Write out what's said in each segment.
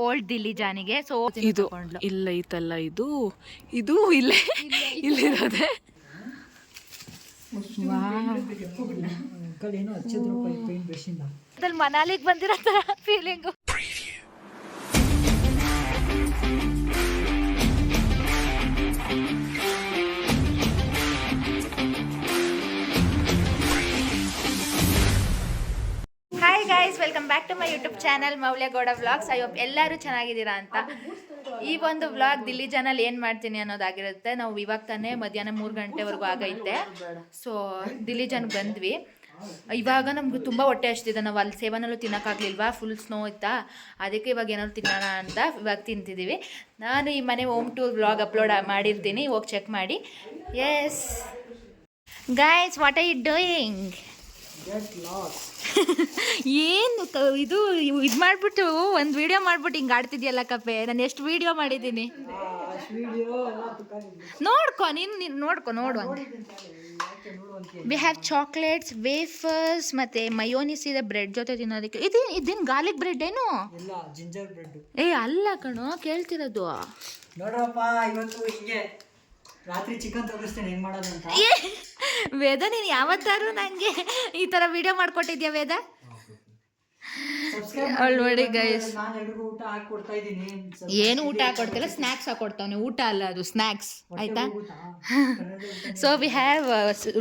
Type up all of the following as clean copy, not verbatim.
Old ದಿಲ್ಲಿ ಜಾನಿಗೆ. So ಇದು ಇಲ್ಲ ಐತಲ್ಲ, ಇದು ಇದು ಇಲ್ಲೇ ಇಲ್ಲಿರೋದೆ. ಮನಾಲಿಗೆ ಬಂದಿರೋ ತರ feeling. Hi guys, welcome back to my YouTube channel Moulya Gowda vlogs. I hope ಎಲ್ಲರೂ ಚೆನ್ನಾಗಿದ್ದೀರಾ ಅಂತ. ಈ ಒಂದು ವ್ಲಾಗ್ ದಿಲ್ಲಿ ಜಾನಲ್ಲಿ ಏನು ಮಾಡ್ತೀನಿ ಅನ್ನೋದಾಗಿರುತ್ತೆ. ನಾವು ಇವಾಗ ತಾನೇ ಮಧ್ಯಾಹ್ನ 3 ಗಂಟೆವರೆಗೂ ಆಗೈತೆ. ಸೊ ದಿಲ್ಲಿ ಜಾನ್ಗೆ ಬಂದ್ವಿ. ಇವಾಗ ನಮ್ಗೆ ತುಂಬ ಹೊಟ್ಟೆ ಹಚ್ತಿದೆ. ನಾವು ಅಲ್ಲಿ ಸೇವನಲ್ಲೂ ತಿನ್ನೋಕ್ಕಾಗಲಿಲ್ವಾ, ಫುಲ್ ಸ್ನೋ ಇತ್ತಾ. ಅದಕ್ಕೆ ಇವಾಗ ಏನಾದ್ರು ತಿನ್ನೋಣ ಅಂತ ಇವಾಗ ತಿಂತಿದ್ದೀವಿ. ನಾನು ಈ ಮನೆ ಹೋಮ್ ಟೂರ್ ವ್ಲಾಗ್ ಅಪ್ಲೋಡ್ ಮಾಡಿರ್ತೀನಿ, ಹೋಗಿ ಚೆಕ್ ಮಾಡಿ. Yes guys, what are you doing? ಏನು ಇದು ಮಾಡಿಬಿಟ್ಟು ಒಂದು ವಿಡಿಯೋ ಮಾಡಿಬಿಟ್ಟು ಹಿಂಗೆ ಆಡ್ತಿದ್ಯಲ್ಲ ಕಪ್ಪೆ. ನಾನು ಎಷ್ಟು ವಿಡಿಯೋ ಮಾಡಿದ್ದೀನಿ ನೋಡ್ಕೊ, ನೀನು ನೋಡ್ಕೊ, ನೋಡುವಂಗೆ. ವಿ ಹ್ಯಾವ್ ಚಾಕ್ಲೇಟ್ಸ್, ವೇಫರ್ಸ್ ಮತ್ತು ಮಯೋನಿಸ್ ಇದೆ ಬ್ರೆಡ್ ಜೊತೆ ತಿನ್ನೋದಕ್ಕೆ. ಇದೇನು ಗಾರ್ಲಿಕ್ ಬ್ರೆಡ್ ಏನು? ಏ ಅಲ್ಲ ಕಣೋ, ಕೇಳ್ತಿರೋದು. ರಾತ್ರಿ ಚಿಕನ್ ತೋರಿಸ್ತೇನೆ ಹೆಂಗ್ ಮಾಡೋದು ಅಂತ. ವೇದ, ನೀನು ಯಾವತ್ತಾರು ನನಗೆ ಈ ಥರ ವಿಡಿಯೋ ಮಾಡಿಕೊಟ್ಟಿದ್ಯಾ ವೇದ? ನೋಡಿ ಗೈಸ್, ಏನು ಊಟ ಹಾಕೊಡ್ತಿಲ್ಲ, ಸ್ನ್ಯಾಕ್ಸ್ ಹಾಕೊಡ್ತಾವನೆ. ಊಟ ಅಲ್ಲ, ಅದು ಸ್ನ್ಯಾಕ್ಸ್, ಆಯಿತಾ? So we have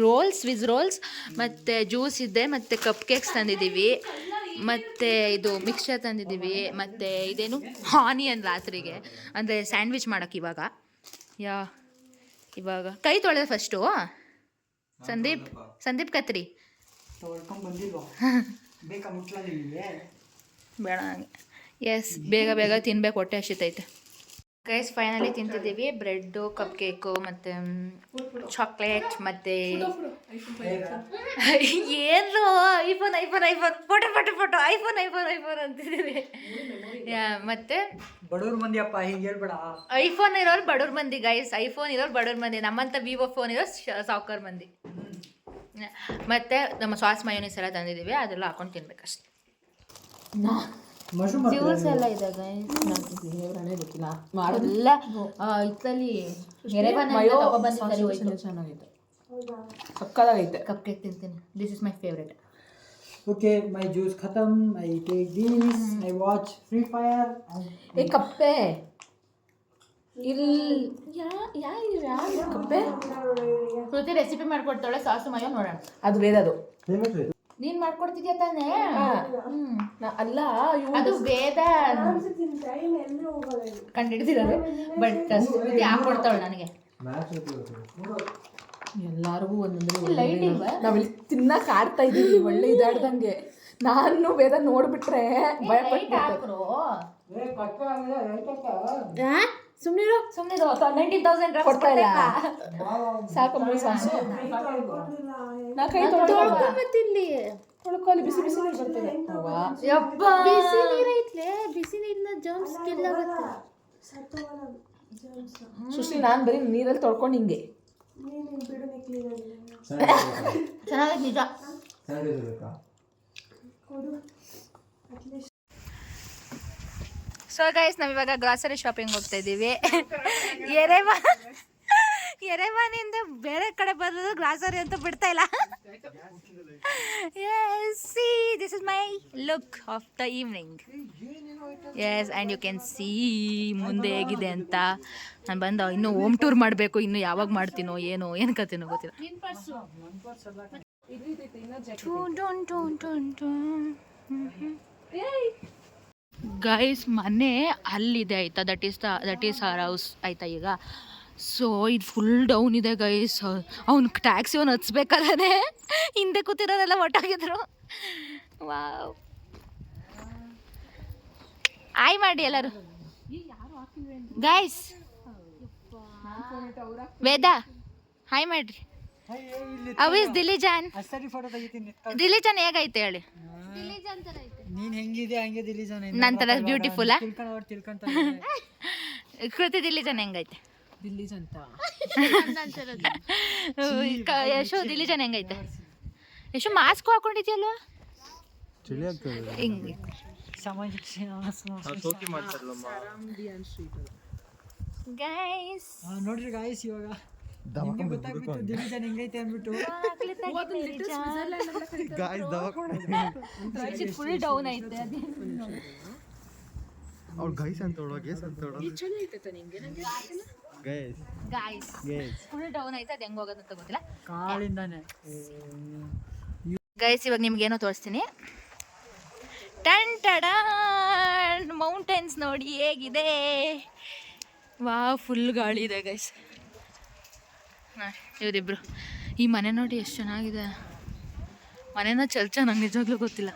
rolls, veg rolls, ಮತ್ತು ಜ್ಯೂಸ್ ಇದೆ, ಮತ್ತು ಕಪ್ ಕೇಕ್ಸ್ ತಂದಿದ್ದೀವಿ, ಮತ್ತು ಇದು ಮಿಕ್ಸ್ಚರ್ ತಂದಿದ್ದೀವಿ, ಮತ್ತು ಇದೇನು ಆನಿಯನ್ ರಾತ್ರಿಗೆ ಅಂದರೆ ಸ್ಯಾಂಡ್ವಿಚ್ ಮಾಡೋಕ್ಕೆ. ಇವಾಗ ಕೈ ತೊಳೆದ ಫಸ್ಟು ಸಂದೀಪ್ ಕತ್ರಿ ಬೇಡ ನನಗೆ. ಎಸ್, ಬೇಗ ತಿನ್ಬೇಕು, ಹೊಟ್ಟೆ ಹಸಿತೈತೆ. ಗೈಸ್ ಫೈನಲಿ ತಿಂತಿದ್ದೀವಿ. ಬ್ರೆಡ್ಡು, ಕಪ್ ಕೇಕು, ಮತ್ತು ಚಾಕ್ಲೇಟ್, ಮತ್ತು ಏನು ಐಫೋನ್ ಫೋಟೋ ಐಫೋನ್ ಅಂತಿದ್ದೀವಿ. ಮತ್ತು ಬಡವ್ರ ಮಂದಿ ಅಪ್ಪ, ಹಿಂಗೆ ಹೇಳ್ಬೇಡ. ಐಫೋನ್ ಇರೋರು ಬಡವ್ರ ಮಂದಿ ಗೈಸ್, ಐಫೋನ್ ಇರೋರು ಬಡವ್ರ ಮಂದಿ. ನಮ್ಮಂಥ ವಿವೋ ಫೋನ್ ಇರೋ ಸಾವ್ಕಾರ್ ಮಂದಿ. ಮತ್ತು ನಮ್ಮ ಸಾಸ್ ಮಯೋನಿಸ್ ಎಲ್ಲ ತಂದಿದ್ದೀವಿ, ಅದೆಲ್ಲ ಹಾಕೊಂಡು ತಿನ್ಬೇಕಷ್ಟೆ. ಜ್ಯೂಸ್ ಎಲ್ಲ ಇದೆ ಗೈಸ್, ನನಗೆ ಗೊತ್ತಿಲ್ಲ ಮಾಡೋದಿಲ್ಲ. ಇತ್ತಲ್ಲಿ ಚೆನ್ನಾಗಿದೆ, ಸಕ್ಕತ್ತಾಗೈತೆ. ಕಪ್ ಕೇಕ್ ತಿಂತೀನಿ. This is my favourite. Okay, my juice khatam. I take this. I watch Free Fire. ಏ ಕಪ್ಪೆ ಕಪ್ಪೆ ಕೃತಿ ರೆಸಿಪಿ ಮಾಡ್ಕೊಡ್ತಾಳೆ, ಸಾಸು ಮಯ ನೋಡೋಣ. ಅದು ವೇದದು, ನೀನ್ ಮಾಡ್ಕೊಡ್ತಿದ್ಯಾ ತಾನೇ? ಅಲ್ಲ, ಅದು ವೇದ ಕಂಡಿಡ್ದಿರೋದು, ಬಟ್ ಹಾಕೊಡ್ತಾವಳು ನನಗೆ. ಎಲ್ಲಾರ್ಗು ಒಂದೊಂದ್ರೆ ನಾವಿಲ್ಲಿ ತಿನ್ನಕ್ ಆಡ್ತಾ ಇದೀವಿ, ಒಳ್ಳೆ ಇದಾಡ್ದಂಗೆ. ನಾನು ವೇದ ನೋಡ್ಬಿಟ್ರೆ ಭಯಪಟ್ಟು ಸುಮ್ನಿರು 19,000 ಕೊಡ್ತಾ ಇಲ್ಲ. ಸಾಕು ನಾ ಕೈ ತೊಳ್ಕೊಳ್ತಿಲ್ಲಿ, ತೊಳ್ಕೊಳ್ಳಿ. ಬಿಸಿ ಬಿಸಿ ನೀರು ಬರ್ತಿದೆ. ಬಿಸಿ ನೀರು ಐತ್ಲೆ, ಬಿಸಿ ನೀರಿನ ಜರ್ಮ್ಸ್ ಕಿಲ್ ಆಗುತ್ತೆ. ಸುಶ್ರೀ, ನಾನು ಬರೀ ನೀರಲ್ಲಿ ತೊಳ್ಕೊಂಡು ಹಿಂಗೆ ಚೆನ್ನಾಗಿದೆ ನಿಜ. ಸೊ ಗೈಸ್, ನಾವಿವಾಗ ಗ್ರಾಸರಿ ಶಾಪಿಂಗ್ ಹೋಗ್ತಾ ಇದ್ದೀವಿ. ಎರೆಮನೆಯಿಂದ ಬೇರೆ ಕಡೆ ಬರೋದು ಗ್ರಾಸರಿ ಅಂತ ಬಿಡ್ತಾ ಇಲ್ಲ. See this is my look of the evening. Yes, and you can see ಮುಂದೆ ಹೇಗಿದೆ ಅಂತ. ನಾನು ಬಂದು ಇನ್ನೂ ಹೋಮ್ ಟೂರ್ ಮಾಡಬೇಕು. ಇನ್ನು ಯಾವಾಗ ಮಾಡ್ತೀನೋ ಏನು ಕತ್ತೀನೋ ಗೊತ್ತಿಲ್ಲ. ಗೈಸ್, ಮನೆ ಅಲ್ಲಿದೆ ಆಯಿತಾ, ದಟ್ ಈಸ್ ಅವರ್ ಹೌಸ್ ಆಯಿತಾ. ಈಗ ಸೊ ಇದು ಫುಲ್ ಡೌನ್ ಇದೆ ಗೈಸ್. ಅವ್ನು ಟ್ಯಾಕ್ಸಿ ಹತ್ಸ್ಬೇಕಾದ್ರೆ ಹಿಂದೆ ಕೂತಿರೋರೆಲ್ಲ ಒಟ್ಟಾಗಿದ್ರು. ವಾವ್, ಆಯ್ ಮಾಡಿ ಎಲ್ಲರೂ ಗೈಸ್. ವೇದ ಹಾಯ್ ಮಾಡ್ರಿ. How is Dilli Jaan? ದಿಲ್ಲಿ ಜಾನ್ ಹೇಗೈತೆ ಹೇಳಿ? ನೀನ್ ಹೆಂಗಿದೆ ಹಂಗೆ ದಿಲ್ಲಿ ಜಾನ್ ನಂತರ ಬ್ಯೂಟಿಫುಲ್. ಕೃತಿ ದಿಲ್ಲಿ ಜಾನ್ ಹೆಂಗೈತೆ? ದಿಲ್ಲಿ ಅಂತ ಯಶು ದಿಲ್ಲಿ ಜಾನ್ ಹೆಂಗೈತೆ? ಯಶು ಮಾಸ್ಕ್ ಹಾಕೊಂಡಿದ್ಯಲ್ವ? ಚಳಿ ಆಗ್ತದೆ ಹಿಂಗೆ ಸೋಕಿ ಮಾಡ್ತಾರಲ್ಲಮ್ಮ ಗೈಸ್ ನೋಡ್ರಿ ಗಾಯ್ಸ್ ಇವಾಗ ನಿಮ್ಗೆ ಗೊತ್ತಾಗ್ಬಿಟ್ಟು ದಿಲ್ಲಿ ಜನ ಹೆಂಗೈತೆ ಅಂದ್ಬಿಟ್ಟು ಗಾಯ್ಸ್ ದವಾಖಾನೆ ಫುಲ್ ಡೌನ್ ಐತೆ ಅವ್ಳು ಗೈಸ್ ಅಂತ ಗೇಸ್ ಅಂತ ಗೈಸ್ ಗೈಸ್ ಫುಲ್ ಡೌನ್ ಐತೆ ಅದು ಹೆಂಗ್ ಹೋಗೋದಂತ ಗೊತ್ತಿಲ್ಲ ಕಾಳಿಂದಾನೆ ಗೈಸ್ ಇವಾಗ ನಿಮ್ಗೆ ಏನೋ ತೋರಿಸ್ತೀನಿ ಟನ್ ಟಡಾನ್ ಮೌಂಟೇನ್ಸ್ ನೋಡಿ ಹೇಗಿದೆ ವಾ ಫುಲ್ ಗಾಳಿ ಇದೆ ಗೈಸ್ ಇವರಿಬ್ರು ಈ ಮನೆ ನೋಡಿ ಎಷ್ಟು ಚೆನ್ನಾಗಿದೆ ಮನೆನ ನಂಗೆ ನಿಜವಾಗ್ಲೂ ಗೊತ್ತಿಲ್ಲ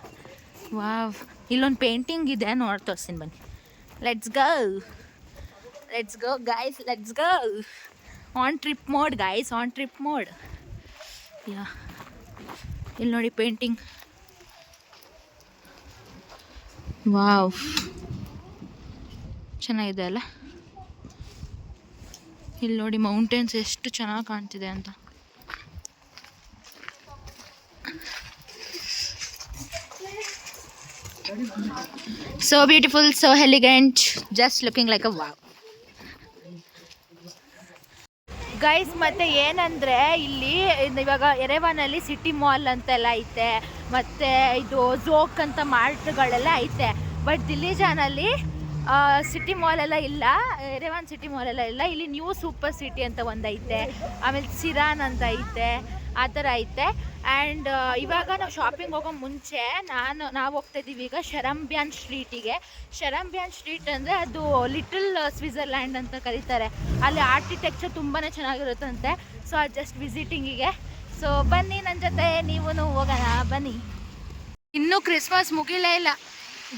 ವಾವ್ ಇಲ್ಲೊಂದು ಪೇಂಟಿಂಗ್ ಇದೆ ನೋಡಿ ತೋರಿಸ್ತೀನಿ ಬನ್ನಿ let's go guys let's go on trip mode guys on trip mode yeah ಇಲ್ಲಿ ನೋಡಿ ಪೇಂಟಿಂಗ್ ವಾವ್ ಚೆನ್ನಾಗಿದೆ ಅಲ್ಲ ಇಲ್ಲಿ ನೋಡಿ ಮೌಂಟೇನ್ಸ್ ಎಷ್ಟು ಚೆನ್ನಾಗಿ ಕಾಣ್ತಿದೆ ಅಂತ so beautiful so elegant just looking like a wow guys ಮತ್ತೆ ಏನಂದರೆ ಇಲ್ಲಿ ಇವಾಗ ಎರೆವಾನಲ್ಲಿ ಸಿಟಿ ಮಾಲ್ ಅಂತೆಲ್ಲ ಐತೆ ಮತ್ತು ಇದು ಝೋಕ್ ಅಂತ ಮಾಲ್ಟ್ಗಳೆಲ್ಲ ಐತೆ ಬಟ್ ದಿಲ್ಲಿ ಜಾನಲ್ಲಿ ಸಿಟಿ ಮಾಲೆಲ್ಲ ಇಲ್ಲ ಎರೆವಾನ್ ಸಿಟಿ ಮಾಲೆಲ್ಲ ಇಲ್ಲ ಇಲ್ಲಿ ನ್ಯೂ ಸೂಪರ್ ಸಿಟಿ ಅಂತ ಒಂದು ಐತೆ ಆಮೇಲೆ ಸಿರಾನ್ ಅಂತ ಐತೆ ಆ ಥರ ಐತೆ ಆ್ಯಂಡ್ ಇವಾಗ ನಾವು ಶಾಪಿಂಗ್ ಹೋಗೋ ಮುಂಚೆ ನಾವು ಹೋಗ್ತಾ ಇದ್ದೀವಿ ಈಗ ಶರಂಬ್ಯಾನ್ ಸ್ಟ್ರೀಟಿಗೆ ಶರಂಬ್ಯಾನ್ ಸ್ಟ್ರೀಟ್ ಅಂದರೆ ಅದು ಲಿಟಲ್ ಸ್ವಿಟ್ಜರ್ಲ್ಯಾಂಡ್ ಅಂತ ಕರೀತಾರೆ ಅಲ್ಲಿ ಆರ್ಕಿಟೆಕ್ಚರ್ ತುಂಬಾ ಚೆನ್ನಾಗಿರುತ್ತಂತೆ ಸೊ ಅದು ಜಸ್ಟ್ ವಿಸಿಟಿಂಗಿಗೆ ಸೊ ಬನ್ನಿ ನನ್ನ ಜೊತೆ ನೀವು ಹೋಗೋಣ ಬನ್ನಿ ಇನ್ನೂ ಕ್ರಿಸ್ಮಸ್ ಮುಗಿಲೇ ಇಲ್ಲ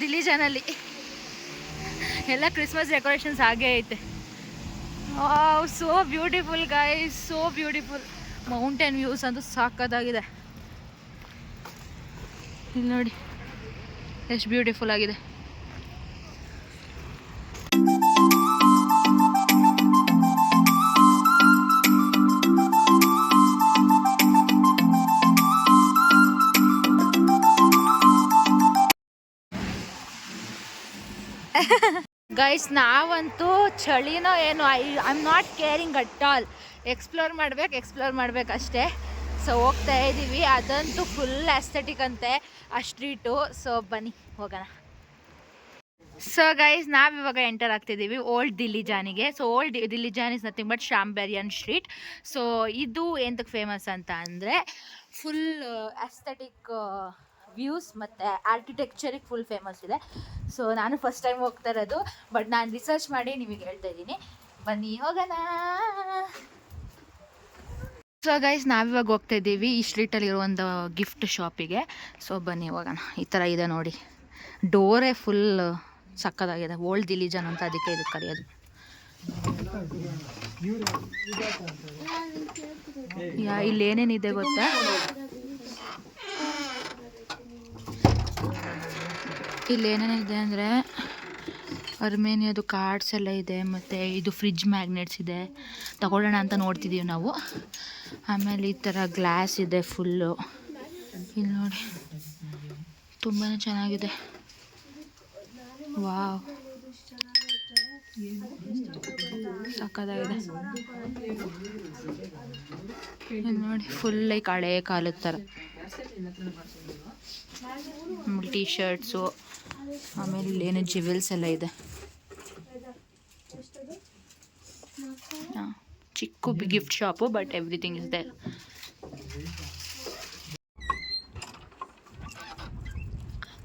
ದಿಲ್ಲಿ ಜಾನಲ್ಲಿ ಎಲ್ಲ ಕ್ರಿಸ್ಮಸ್ ಡೆಕೋರೇಷನ್ಸ್ ಹಾಗೇ ಐತೆ so beautiful guys so beautiful mountain views ಅಂತೂ ಸಾಕತ್ತಾಗಿದೆ ಇಲ್ಲಿ ನೋಡಿ ಎಷ್ಟು ಬ್ಯೂಟಿಫುಲ್ ಆಗಿದೆ ಗೈಸ್ ನಾವಂತೂ ಚಳಿನೋ ಏನೋ I am not caring at all explore ಮಾಡ್ಬೇಕು ಅಷ್ಟೇ ಸೊ ಹೋಗ್ತಾ ಇದ್ದೀವಿ ಅದಂತೂ ಫುಲ್ ಆಸ್ಥೆಟಿಕ್ ಅಂತೆ ಆ ಸ್ಟ್ರೀಟು ಸೊ ಬನ್ನಿ ಹೋಗೋಣ ಸೊ ಗೈಸ್ ನಾವಿವಾಗ ಎಂಟರ್ ಆಗ್ತಿದ್ದೀವಿ ಓಲ್ಡ್ ದಿಲ್ಲಿ ಜಾನಿಗೆ so old Dilijan is nothing but Sharambeyan street so ಇದು ಎಂತಕ್ಕೆ ಫೇಮಸ್ ಅಂತ ಅಂದರೆ ಫುಲ್ ಆಸ್ಥೆಟಿಕ್ ವ್ಯೂಸ್ ಮತ್ತು ಆರ್ಕಿಟೆಕ್ಚರಿಗೆ ಫುಲ್ ಫೇಮಸ್ ಇದೆ ಸೊ ನಾನು ಫಸ್ಟ್ ಟೈಮ್ ಹೋಗ್ತಾ ಇರೋದು ಬಟ್ ನಾನು ರಿಸರ್ಚ್ ಮಾಡಿ ನಿಮಗೆ ಹೇಳ್ತಾ ಇದ್ದೀನಿ ಬನ್ನಿ ಹೋಗೋಣ ಸೊ ಗೈಸ್ ನಾವಿವಾಗ ಹೋಗ್ತಾ ಇದ್ದೀವಿ ಈ ಸ್ಟ್ರೀಟಲ್ಲಿರೋ ಒಂದು ಗಿಫ್ಟ್ ಶಾಪಿಗೆ ಸೊ ಬನ್ನಿ ಹೋಗೋಣ ಈ ಥರ ಇದೆ ನೋಡಿ ಡೋರೇ ಫುಲ್ ಸಕ್ಕತ್ತಾಗಿದೆ ಓಲ್ಡ್ ದಿಲ್ಲಿ ಜಾನ್ ಅಂತ ಅದಕ್ಕೆ ಇದಕ್ಕೆ ಕರೆಯೋದು ಇಲ್ಲಿ ಏನೇನಿದೆ ಗೊತ್ತಾ ಇಲ್ಲಿ ಏನೇನಿದೆ ಅಂದರೆ ಅರ್ಮೇನಿಯಾದು ಕಾರ್ಡ್ಸ್ ಎಲ್ಲ ಇದೆ ಮತ್ತು ಇದು ಫ್ರಿಜ್ ಮ್ಯಾಗ್ನೆಟ್ಸ್ ಇದೆ ತಗೊಳ್ಳೋಣ ಅಂತ ನೋಡ್ತಿದ್ದೀವಿ ನಾವು ಆಮೇಲೆ ಈ ಥರ ಗ್ಲಾಸ್ ಇದೆ ಫುಲ್ಲು ಇಲ್ಲಿ ನೋಡಿ ತುಂಬಾ ಚೆನ್ನಾಗಿದೆ ವಾವ್ ಸಕ್ಕತ್ತಾಗಿದೆ ಇಲ್ಲಿ ನೋಡಿ ಫುಲ್ ಲೈಕ್ ಹಳೆ ಕಾಲದ ಥರ ಟೀ ಶರ್ಟ್ಸು ಆಮೇಲೆ ಇಲ್ಲೇನು ಜ್ಯುವೆಲ್ಸ್ ಎಲ್ಲ ಇದೆ ಚಿಕ್ಕ gift shop but everything is there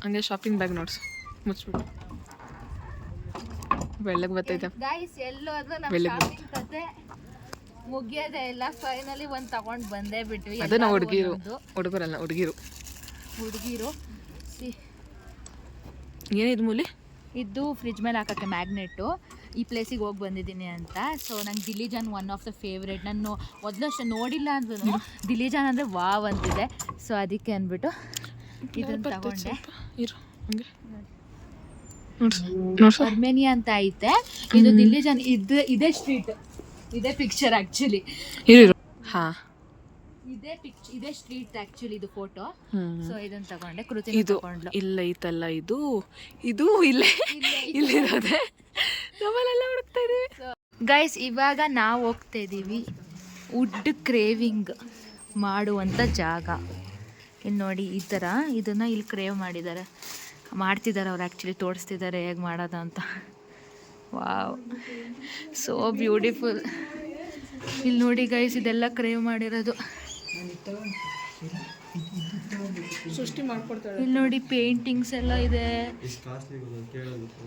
ಹಂಗೆ ಶಾಪಿಂಗ್ ಬ್ಯಾಗ್ ನೋಡ್ಸು ಮುಚ್ಚಿಬಿಟ್ಟು ಬೆಳ್ಳಗೆ ಬರ್ತೈತೆ ಗೈಸ್ ಎಲ್ಲೋ ಅದು ನಮ್ಮ ಶಾಪಿಂಗ್ ಕತೆ ಮುಗಿಯೋದೇ ಇಲ್ಲ ಫೈನಲಿ ಒಂದು ತಗೊಂಡು ಬಂದೇ ಬಿಟ್ವಿ ಅದು ನಾವು ಹುಡುಗರಲ್ಲ ಹುಡುಗಿರು ಏನಿದು ಮೂಲಿ ಇದು ಫ್ರಿಜ್ ಮೇಲೆ ಹಾಕೋಕ್ಕೆ ಮ್ಯಾಗ್ನೆಟ್ಟು ಈ ಪ್ಲೇಸಿಗೆ ಹೋಗಿ ಬಂದಿದ್ದೀನಿ ಅಂತ ಸೊ ನಂಗೆ Dilli Jaan one of the favourite ನಾನು ಮೊದಲಷ್ಟು ನೋಡಿಲ್ಲ ಅಂದ್ರೂ ದಿಲ್ಲಿ ಜಾನ್ ಅಂದರೆ ವಾವ್ ಅಂತಿದೆ ಸೊ ಅದಕ್ಕೆ ಅಂದ್ಬಿಟ್ಟು ಇದನ್ನು ತಗೊಂಡೆ ಅರ್ಮೇನಿಯಾ ಅಂತ ಐತೆ ಇದು ದಿಲ್ಲಿ ಜಾನ್ ಇದೇ ಸ್ಟ್ರೀಟ್ ಇದೇ ಪಿಕ್ಚರ್ ಆ್ಯಕ್ಚುಲಿ ಹಾಂ ಇದೇ ಸ್ಟ್ರೀಟ್ ಆ್ಯಕ್ಚುಲಿ ಇದು ಫೋಟೋ. ಸೊ ಇದನ್ನು ತಗೊಂಡೆ, ಕೃತಿ ಇದು ತಗೊಂಡ್ಲು. ಇಲ್ಲ ಐತಲ್ಲ, ಇದು ಇಲ್ಲೇ ಇಲ್ಲಿರೋದೆ. ನಮ್ಮಲ್ಲೆಲ್ಲ ಹುಡುಕ್ತಾ ಇದೀವಿ. ಗೈಸ್, ಇವಾಗ ನಾವು ಹೋಗ್ತಾ ಇದ್ದೀವಿ ವುಡ್ ಕ್ರೇವಿಂಗ್ ಮಾಡುವಂಥ ಜಾಗ. ಇಲ್ಲಿ ನೋಡಿ, ಈ ಥರ ಇದನ್ನು ಇಲ್ಲಿ ಕ್ರೇವ್ ಮಾಡ್ತಿದ್ದಾರೆ ಅವ್ರು. ಆ್ಯಕ್ಚುಲಿ ತೋರಿಸ್ತಿದ್ದಾರೆ ಹೇಗೆ ಮಾಡೋದು ಅಂತ. Wow, so beautiful. ಇಲ್ಲಿ ನೋಡಿ ಗೈಸ್, ಇದೆಲ್ಲ ಕ್ರೇವ್ ಮಾಡಿರೋದು. ಸೃಷ್ಟಿ ಮಾಡ್ಕೊಡ್ತಾಳೆ. ಇಲ್ಲಿ ನೋಡಿ ಪೇಂಟಿಂಗ್ಸ್ ಎಲ್ಲ ಇದೆ.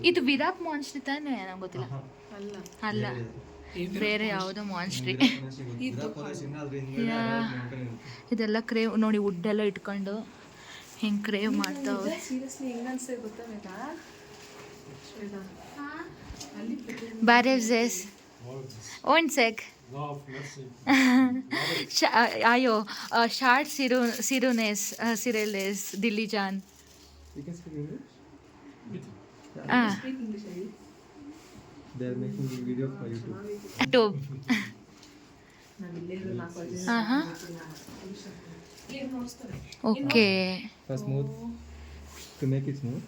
ಇದು ವಿರಾಟ್ ಮಾನ್ಸ್ಟ್ರಿ ತಾನೇ? ನಂಗೆ ಗೊತ್ತಿಲ್ಲ. ಅಲ್ಲ, ಬೇರೆ ಯಾವುದೋ ಮಾನ್ಸ್ಟ್ರಿ. ಇದೆಲ್ಲ ಕ್ರೇವ್ ನೋಡಿ, ವುಡ್ ಎಲ್ಲ ಇಟ್ಕೊಂಡು ಹೆಂಗೆ ಕ್ರೇವ್ ಮಾಡ್ತಾವೆ. ಸೀರಿಯಸ್ಲಿ ಹೆಂಗ್ ಅನ್ಸ್ತದೆ ಗೊತ್ತಾ? Barevzes. One sec. Ayo, short Sirunes, Cireles, Dilijan. You can speak English? Speak English, are you? They are making the video for YouTube. YouTube. Okay. For smooth, to make it smooth.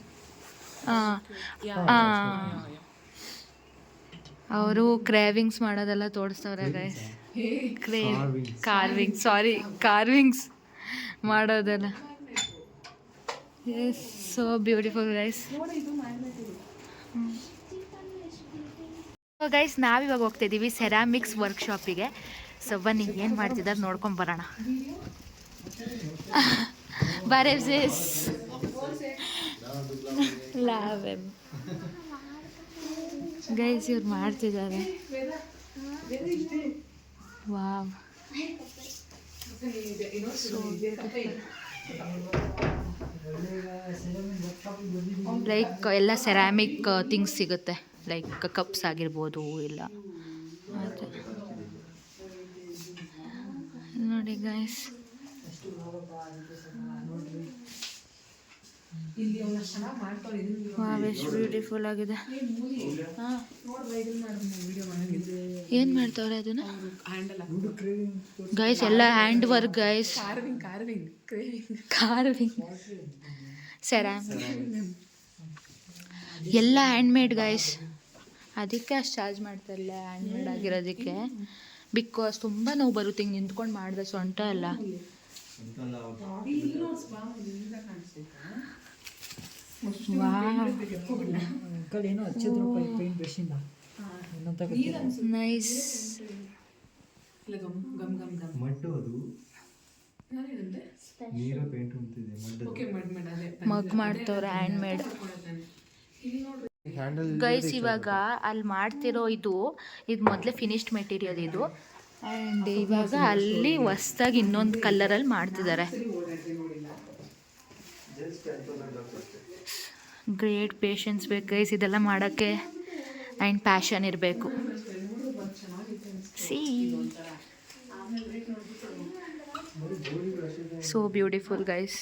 ಅವರು cravings ಮಾಡೋದೆಲ್ಲ ತೋರಿಸ್ತವ್ರೆ guys. Carvings ಮಾಡೋದೆಲ್ಲ. Yes, so beautiful guys. Guys, ನಾವಿವಾಗ ಹೋಗ್ತಿದ್ದೀವಿ ceramics ವರ್ಕ್ಶಾಪಿಗೆ. So ಬನ್ನಿ, ಏನು ಮಾಡ್ತಿದ್ದಾರೆ ನೋಡ್ಕೊಂಡು ಬರೋಣ. ಬಾರೆವ್ಸೆಸ್ ಲಾವೆಮ್ ಗೈಸ್, ಇವ್ರು ಮಾಡ್ತಿದ್ದಾರೆ. ವಾವ್, ಲೈಕ್ ಎಲ್ಲ ಸೆರಾಮಿಕ್ ಥಿಂಗ್ಸ್ ಸಿಗುತ್ತೆ. ಲೈಕ್ ಕಪ್ಸ್ ಆಗಿರ್ಬೋದು ಇಲ್ಲ. ಮತ್ತು ನೋಡಿ ಗೈಸ್, ವಾವ್, ಎಷ್ಟು ಬ್ಯೂಟಿಫುಲ್ ಆಗಿದೆ. ಏನು ಮಾಡ್ತಾವ್ರೆ ಅದನ್ನ ಗೈಸ್? ಎಲ್ಲ hand work guys. Carving ceramic ಎಲ್ಲ ಹ್ಯಾಂಡ್ ಮೇಡ್ ಗೈಸ್. ಅದಕ್ಕೆ ಅಷ್ಟು ಚಾರ್ಜ್ ಮಾಡ್ತಾರಲ್ಲ ಹ್ಯಾಂಡ್ ಮೇಡ್ ಆಗಿರೋದಕ್ಕೆ. ಬಿಕಾಸ್ ತುಂಬ ನೋವು ಬರುತ್ತೆ ಹಿಂಗೆ ನಿಂತ್ಕೊಂಡು ಮಾಡಿದ್ರೆ ಸೊಂಟ ಎಲ್ಲ. ನೈಸ್. ಮಡ್ಡು ಅದು ನೀರು ಪೇಂಟ್ ಅಂತಿದೆ. ಮಗ್ ಮಾಡ್ತವ್ರೆ ಹ್ಯಾಂಡ್ ಮೇಡ್ ಗೈಸ್. ಇವಾಗ ಅಲ್ಲಿ ಮಾಡ್ತಿರೋ ಇದು ಮೊದಲೇ ಫಿನಿಶ್ಡ್ ಮೆಟೀರಿಯಲ್ ಇದು. ಆ್ಯಂಡ್ ಇವಾಗ ಅಲ್ಲಿ ಹೊಸ್ದಾಗಿ ಇನ್ನೊಂದು ಕಲರಲ್ಲಿ ಮಾಡ್ತಿದ್ದಾರೆ. ಗ್ರೇಟ್ ಪೇಷನ್ಸ್ ಬೇಕು ಗೈಸ್ ಇದೆಲ್ಲ ಮಾಡೋಕ್ಕೆ. ಆ್ಯಂಡ್ ಪ್ಯಾಷನ್ ಇರಬೇಕು. C, so beautiful guys.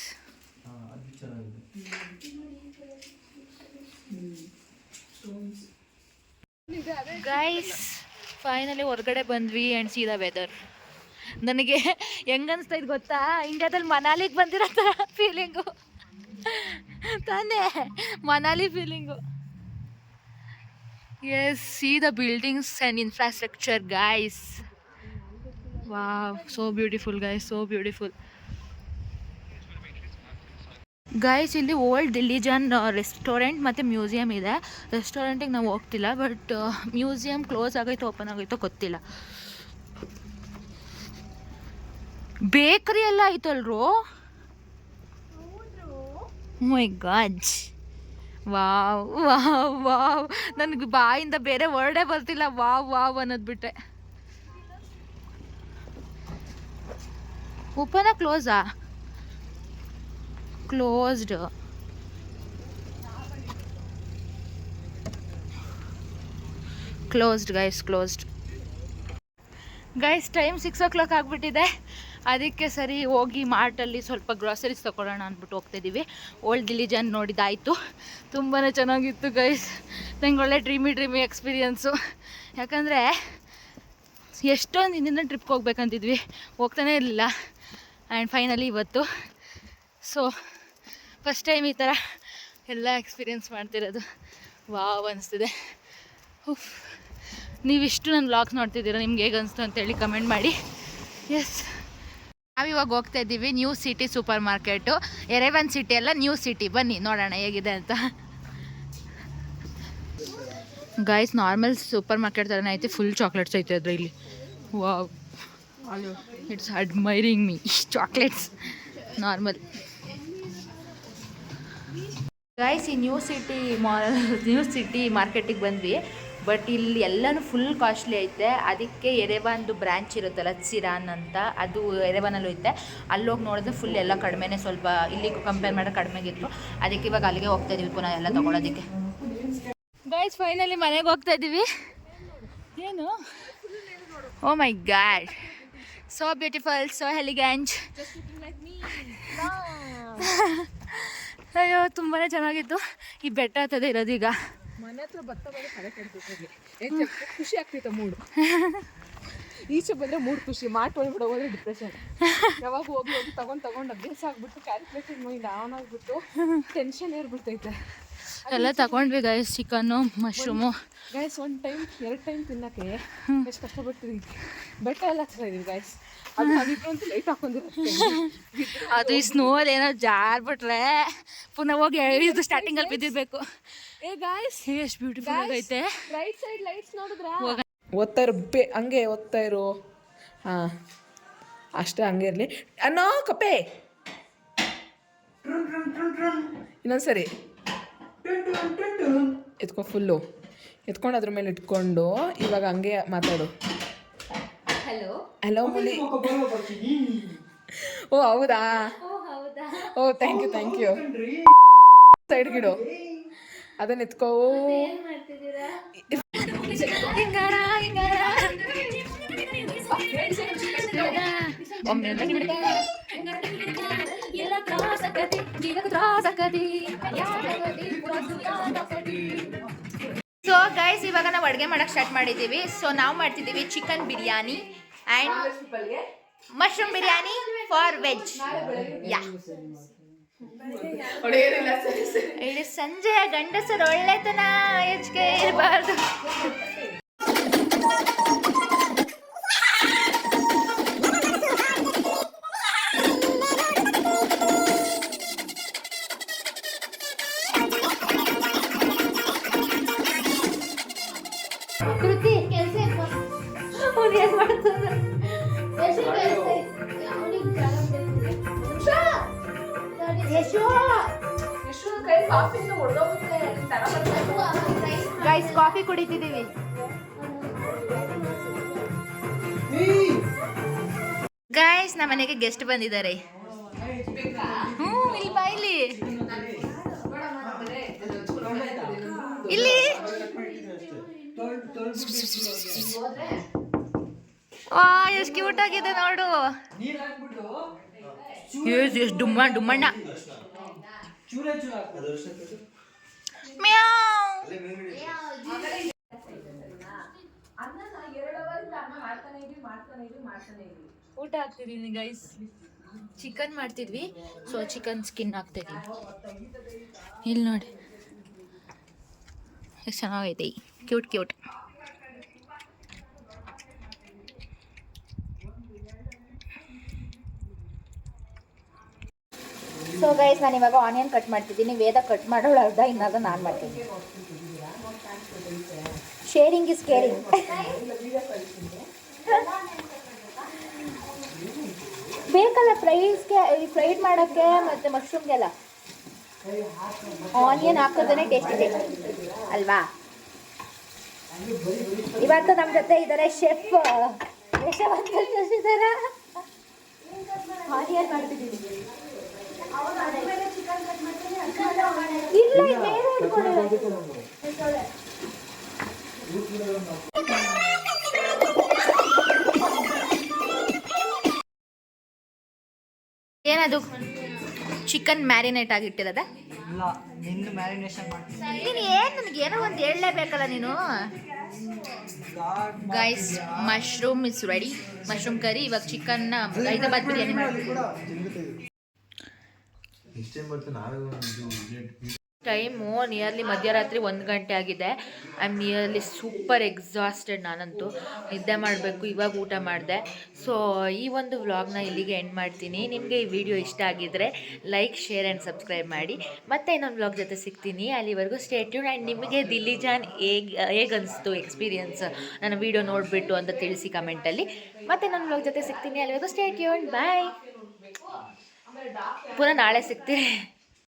Guys, finally ಹೊರಗಡೆ ಬಂದ್ವಿ ಆ್ಯಂಡ್ ಸಿ ದ ವೆದರ್. ನನಗೆ ಹೆಂಗನ್ಸ್ತಾ ಇದು ಗೊತ್ತಾ? ಇಂಡಿಯಾದಲ್ಲಿ ಮನಾಲಿಗೆ ಬಂದಿರೋ ಥರ ಫೀಲಿಂಗು ತಾನೇ, Manali feeling. Yes, see the buildings and infrastructure guys. Wow, so beautiful guys, so beautiful guys. ಇಲ್ಲಿ ಓಲ್ಡ್ ದಿಲ್ಲಿಜನ್ ರೆಸ್ಟೋರೆಂಟ್ ಮತ್ತು ಮ್ಯೂಸಿಯಮ್ ಇದೆ. ರೆಸ್ಟೋರೆಂಟಿಗೆ ನಾವು ಹೋಗ್ತಿಲ್ಲ, ಬಟ್ ಮ್ಯೂಸಿಯಮ್ ಕ್ಲೋಸ್ ಆಗೈತೋ ಓಪನ್ ಆಗೈತೋ ಗೊತ್ತಿಲ್ಲ. ಬೇಕರಿ ಎಲ್ಲ ಐತಲ್ರೋ. My God, wow wow wow. ನನಗೆ ಬಾಯಿಂದ ಬೇರೆ ವರ್ಡೇ ಬರ್ತಿಲ್ಲ. ವಾವ್ ವಾವ್ ಅನ್ನೋದು ಬಿಟ್ಟೆ. ಓಪನಾ ಕ್ಲೋಸಾ? Closed. Closed guys, closed guys. Time 6 o'clock ಆಗಿಬಿಟ್ಟಿದೆ. ಅದಕ್ಕೆ ಸರಿ ಹೋಗಿ ಮಾರ್ಟಲ್ಲಿ ಸ್ವಲ್ಪ ಗ್ರಾಸರೀಸ್ ತೊಗೊಳ್ಳೋಣ ಅಂದ್ಬಿಟ್ಟು ಹೋಗ್ತಾಯಿದ್ದೀವಿ. ಓಲ್ಡ್ ದಿಲ್ಲಿಜನ್ ನೋಡಿದ್ದಾಯಿತು, ತುಂಬಾ ಚೆನ್ನಾಗಿತ್ತು ಗೈಸ್. ನಂಗೆ ಒಳ್ಳೆ ಡ್ರೀಮಿ ಎಕ್ಸ್ಪೀರಿಯನ್ಸು. ಯಾಕಂದರೆ ಎಷ್ಟೊಂದು ದಿನದಿಂದ ಟ್ರಿಪ್ಗೆ ಹೋಗ್ಬೇಕಂತಿದ್ವಿ, ಹೋಗ್ತಾನೆ ಇರಲಿಲ್ಲ. ಆ್ಯಂಡ್ ಫೈನಲಿ ಇವತ್ತು ಸೊ ಫಸ್ಟ್ ಟೈಮ್ ಈ ಥರ ಎಲ್ಲ ಎಕ್ಸ್ಪೀರಿಯೆನ್ಸ್ ಮಾಡ್ತಿರೋದು. ವಾವ್ ಅನಿಸ್ತಿದೆ. ನೀವಿಷ್ಟು ನನ್ನ ವ್ಲಾಗ್ಸ್ ನೋಡ್ತಿದ್ದೀರಾ, ನಿಮ್ಗೆ ಹೇಗೆ ಅನಿಸ್ತು ಅಂತೇಳಿ ಕಮೆಂಟ್ ಮಾಡಿ. ಎಸ್, ನಾವಿವಾಗ ಹೋಗ್ತಾ ಇದ್ದೀವಿ new city super market. Yerevan city ಅಲ್ಲ, ನ್ಯೂ ಸಿಟಿ. ಬನ್ನಿ ನೋಡೋಣ ಹೇಗಿದೆ ಅಂತ. ಗೈಸ್, ನಾರ್ಮಲ್ ಸೂಪರ್ ಮಾರ್ಕೆಟ್ ಥರನೇ ಐತೆ, ಫುಲ್ ಚಾಕ್ಲೇಟ್ಸ್ ಐತೆ ಅದರಲ್ಲಿ. Wow, it's admiring me. Chocolates normal. Guys, ಈ ನ್ಯೂ ಸಿಟಿ ಮಾರ್ಕೆಟಿಗೆ ಬಂದ್ವಿ. ಬಟ್ ಇಲ್ಲಿ ಎಲ್ಲನೂ ಫುಲ್ ಕಾಸ್ಟ್ಲಿ ಐತೆ. ಅದಕ್ಕೆ ಎರೆವಾನ್ದು ಬ್ರ್ಯಾಂಚ್ ಇರುತ್ತಲ್ಲ, ಸಿರಾನ್ ಅಂತ, ಅದು ಎರೆವಾನಲ್ಲೂ ಐತೆ. ಅಲ್ಲೋಗಿ ನೋಡಿದ್ರೆ ಫುಲ್ ಎಲ್ಲ ಕಡಿಮೆನೇ, ಸ್ವಲ್ಪ ಇಲ್ಲಿಗೂ ಕಂಪೇರ್ ಮಾಡಿದ್ರೆ ಕಡಿಮೆಗಿತ್ತು. ಅದಕ್ಕೆ ಇವಾಗ ಅಲ್ಲಿಗೆ ಹೋಗ್ತಾ ಇದೀವಿ ಪುನಃ ಎಲ್ಲ ತೊಗೊಳೋದಕ್ಕೆ. ಗೈಸ್, ಫೈನಲಿ ಮನೆಗೆ ಹೋಗ್ತಾ ಇದ್ದೀವಿ. ಏನು, oh my God, so beautiful, so elegant. ಅಯ್ಯೋ, ತುಂಬಾ ಚೆನ್ನಾಗಿತ್ತು. ಈ ಬೆಟ್ಟ ಹತ್ತದೆ ಇರೋದೀಗ. ಮನೆ ಹತ್ರ ಭತ್ತ ಬಂದು ಕಡೆ ಕಟ್ಬಿಟ್ಟಾಗೆ ಖುಷಿ ಆಗ್ತಿತ್ತು ಮೂಡು. ಈಚೆ ಬಂದರೆ ಮೂಡ್ ಖುಷಿ, ಮಾಡ್ಕೊಂಡ್ಬಿಡೋ ಹೋದ್ರೆ ಡಿಪ್ರೆಷನ್. ಯಾವಾಗ ಹೋಗಿ ತಗೊಂಡು ಅಭ್ಯಾಸ ಆಗ್ಬಿಟ್ಟು ಕ್ಯಾಲ್ಕುಲೇಟೆಡ್ ಮೈಂಡ್ ಆನ್ ಆಗಿಬಿಟ್ಟು ಟೆನ್ಷನ್ ಏರ್ಬಿಡ್ತೈತೆ. ಎಲ್ಲ ತಗೊಂಡ್ವಿ guys, chicken, mushroom. Guys, 1 time 2 time ತಿನ್ನೋಕ್ಕೆ ಎಷ್ಟು ಕಷ್ಟಪಡ್ತೀವಿ. ಬೆಟ್ಟ ಎಲ್ಲ ಹಚ್ತಾ ಇದೀವಿ ಗೈಸ್. ಅದು ನಾವಿಬ್ರು ಅಂತೂ ಲೈಟ್ ಹಾಕೊಂಡಿರುತ್ತೆ. ಅದು ಈ ಸ್ನೋಲ್ಲಿ ಏನೋ ಜಾರ್ಬಿಟ್ರೆ ಪುನಃ ಹೋಗಿ ಇದು ಸ್ಟಾರ್ಟಿಂಗಲ್ಲಿ ಬಿದ್ದಿರ್ಬೇಕು. ಏ ಗಾಯ್ಸ್, ಎಷ್ಟು ಬ್ಯೂಟಿಫುಲ್ ಆಗೈತೆ. ರೈಟ್ ಸೈಡ್ ಲೈಟ್ಸ್ ನೋಡಿದ್ರಾ? ಓದ್ತಾ ಇರೋ ಹಂಗೆ ಓದ್ತಾ ಇರೋ. ಹಾಂ, ಅಷ್ಟೇ, ಹಂಗೆ ಇರಲಿ. ಅನ್ನೋ ಕಪ್ಪೆ, ಇನ್ನೊಂದ್ಸರಿ ಎತ್ಕೊ, ಫುಲ್ಲು ಎತ್ಕೊಂಡು ಅದ್ರ ಮೇಲೆ ಇಟ್ಕೊಂಡು ಇವಾಗ ಹಂಗೆ ಮಾತಾಡು. ಹಲೋ ಮುಲಿ. ಓ ಹೌದಾ, ಓ ಥ್ಯಾಂಕ್ ಯು. ಸೈಡ್ಗಿಡು, ಅದನ್ನ ಎತ್ಕೋ. ಸೊ ಗೈಸ್, ಇವಾಗ ನಾವು ಅಡುಗೆ ಮಾಡಕ್ಕೆ ಸ್ಟಾರ್ಟ್ ಮಾಡಿದ್ದೀವಿ. ಸೊ ನಾವು ಮಾಡ್ತಿದ್ದೀವಿ chicken biryani and mushroom biryani for veg. Yeah, ಇದು ಸಂಜೆಯ ಗಂಡಸರು ಒಳ್ಳೆತನ ಹೆಚ್ಚಿಗೆ ಇರಬಾರ್ದು. Guys, coffee ಕುಡಿತಿದ್ದೀವಿ. ಗೈಸ್, ನಮ್ಮ ಮನೆಗೆ ಗೆಸ್ಟ್ ಬಂದಿದ್ದಾರೆ. ಇಲ್ಲಿ ಬಾ, ಇಲ್ಲಿ ಎಷ್ಟು ಕ್ಯೂಟ್ ಆಗಿದೆ ನೋಡು. ಎಷ್ಟು ಡುಮ್ಮಣ್ಣ. ಊಟ ಹಾಕ್ತಿದೀನಿ ಗೈಸ್. ಚಿಕನ್ ಮಾಡ್ತಿದ್ವಿ, ಸೊ ಚಿಕನ್ ಸ್ಕಿನ್ ಹಾಕ್ತಿದ್ವಿ. ಇಲ್ಲಿ ನೋಡಿ ಎಷ್ಟು ಚೆನ್ನಾಗೈತೆ, ಕ್ಯೂಟ್. ಸೊ ಗೈಸ್, ನಾನು ಇವಾಗ ಆನಿಯನ್ ಕಟ್ ಮಾಡ್ತಿದ್ದೀನಿ. ವೇದ ಕಟ್ ಮಾಡೋಳು ಅರ್ಧ, ಇನ್ನರ್ಧ ನಾನು ಮಾಡ್ತೀನಿ. Sharing is caring. ಬೇಕಲ್ಲ ಫ್ರೈಡ್ ಮಾಡೋಕ್ಕೆ ಮತ್ತು ಮಶ್ರೂಮ್ಗೆಲ್ಲ ಆನಿಯನ್ ಹಾಕೋದೇ ಟೇಸ್ಟಿ ಅಲ್ವಾ? ಇವತ್ತು ನಮ್ಮ ಜೊತೆ ಇದ್ದಾರೆ ಶೆಫ್ ಯಶವಂತ ಇದ್ದಾರೆ. ಆನಿಯನ್ ಮಾಡ್ತಿದ್ದೀನಿ. ಇಲ್ಲ, ಬೇರೆ ಏನದು ಚಿಕನ್ ಮ್ಯಾರಿನೇಟ್ ಆಗಿಟ್ಟಿರೋದ? ಇಲ್ಲ ನಿನ್ನ ಮ್ಯಾರಿನೇಷನ್ ಮಾಡ್ತೀನಿ ನೀನು ಏನು ನನಗೆ ಏನೋ ಒಂದು ಹೇಳಲೇಬೇಕಲ್ಲ ನೀನು. Guys mushroom is ready. Mushroom curry. ಇವಾಗ ಚಿಕನ್ನ ಹೈದರಾಬಾದ್ ಬಿರಿಯಾನಿ ಮಾಡ್ತೀವಿ. ಇಷ್ಟೇನು ಬರ್ತದೆ ನಾವೇ ಒಂದು ಟೈಮು ನಿಯರ್ಲಿ ಮಧ್ಯರಾತ್ರಿ 1 ಗಂಟೆ ಆಗಿದೆ. I am nearly super exhausted. ನಾನಂತೂ ನಿದ್ದೆ ಮಾಡಬೇಕು. ಇವಾಗ ಊಟ ಮಾಡಿದೆ. ಸೊ ಈ ಒಂದು ವ್ಲಾಗ್ನ ಇಲ್ಲಿಗೆ ಎಂಡ್ ಮಾಡ್ತೀನಿ. ನಿಮಗೆ ಈ ವಿಡಿಯೋ ಇಷ್ಟ ಆಗಿದ್ದರೆ ಲೈಕ್, ಶೇರ್ ಆ್ಯಂಡ್ ಸಬ್ಸ್ಕ್ರೈಬ್ ಮಾಡಿ. ಮತ್ತೆ ಇನ್ನೊಂದು ವ್ಲಾಗ್ ಜೊತೆ ಸಿಗ್ತೀನಿ. ಅಲ್ಲಿವರೆಗೂ ಸ್ಟೇ ಟ್ಯೂನ್. ಆ್ಯಂಡ್ ನಿಮಗೆ ದಿಲ್ಲಿ ಜಾನ್ ಹೇಗನ್ನಿಸ್ತು ಎಕ್ಸ್ಪೀರಿಯನ್ಸ್ ನನ್ನ ವಿಡಿಯೋ ನೋಡಿಬಿಟ್ಟು ಅಂತ ತಿಳಿಸಿ ಕಮೆಂಟಲ್ಲಿ. ಮತ್ತೆ ಇನ್ನೊಂದು ವ್ಲಾಗ್ ಜೊತೆ ಸಿಗ್ತೀನಿ. ಅಲ್ಲಿವರೆಗೂ ಸ್ಟೇ ಟ್ಯೂನ್. ಬಾಯ್. ಪುನಃ ನಾಳೆ ಸಿಗ್ತೀನಿ.